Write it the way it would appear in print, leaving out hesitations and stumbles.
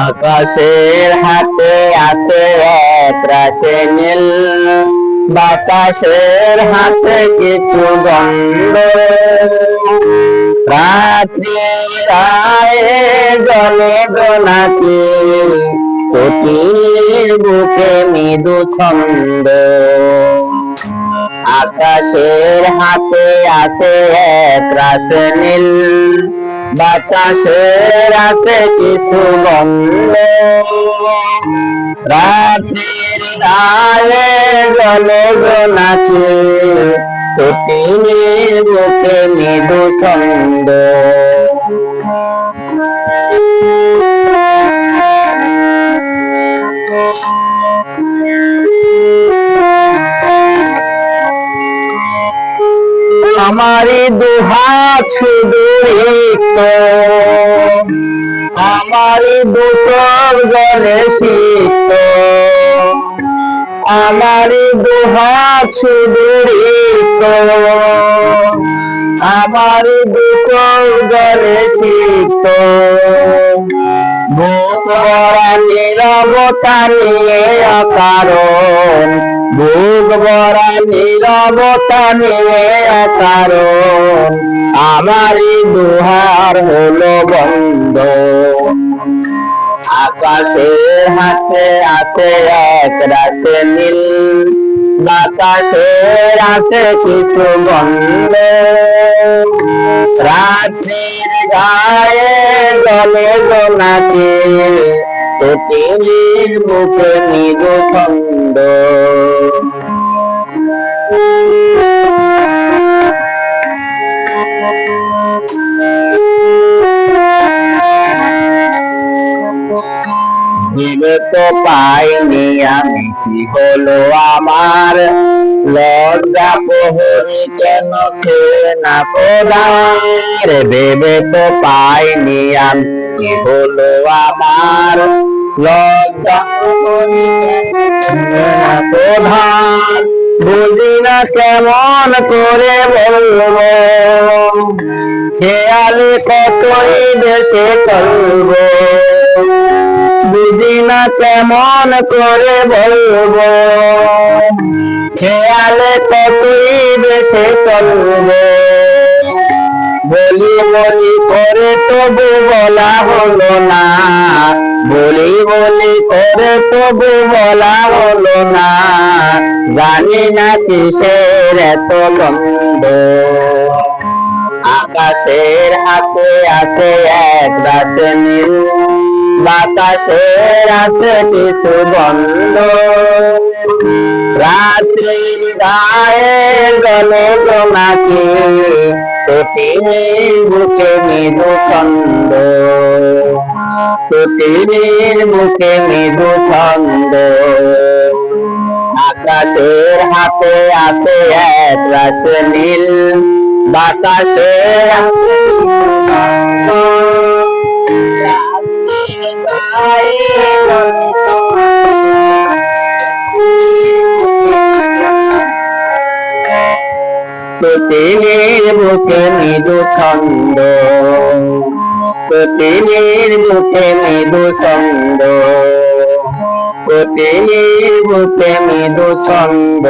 আকাশের হাতে আছে এক রাশি নীল, বাতাসের হাতে কিছু গন্ধ। রাত্রির গায়ে জলে জোনাকি, চটির বুকে মৃদু ছন্দ। আকাশের হাতে আছে এক রাশি নীল, বাতাসের আছে কিছু গন্ধ। রাত্রির গায়ে জলে জোনাকি, চটির বুকে মৃদু ছন্দ। আমারি দুহাত সুদূরিত, আমারি দুটোর জলে শীত। আমারি দুহাত সুদূরিত, আমারি দুটোর জলে শীত। বুক ভরা নীরবতা নিয়ে অকারণ, বুক ভরা নীরবতা নিয়ে অকারণ। আমারি দুহার হলো বন্ধ। আকাশের হাতে আছে এক রাশি নীল, বাতাসের আছে কিছু গন্ধ। রাত্রির গায়ে জলে জোনাকি, চটির বুকে মৃদু ছন্দ। ভেবে তো পাইনি আমি কি হলো আমার, লজ্জা প্রহরী কেন খেয়ে না প্রধান। ভেবে তো পাইনি আমি কি হলো আমার, লজ্জা প্রহরী না প্রধান। বুঝি না কেমন করে বলবো, খেয়ালে কতই দেশে চলবো। বুঝি না কেমন করে বলবো, খেয়ালে কতই দেশে চলবো। বলি বলি করে তবু বলা হলো না, বলি বলি করে তবু বলা হলো না। জানি না কিসের এত দ্বন্দ্ব। আকাশের হাতে আছে এক রাশি নীল, বাতাসের আছে কিছু গন্ধ। রাত্রির গায়ে জলে জোনাকি, চটির বুকে মৃদু ছন্দ। চটির বুকে মৃদু ছন্দ। আকাশের হাতে আছে এক রাশি নীল, বাতাসের আছে চটির বুকে মৃদু ছন্দ। চটির বুকে মৃদু ছন্দ। চটির বুকে মৃদু ছন্দ।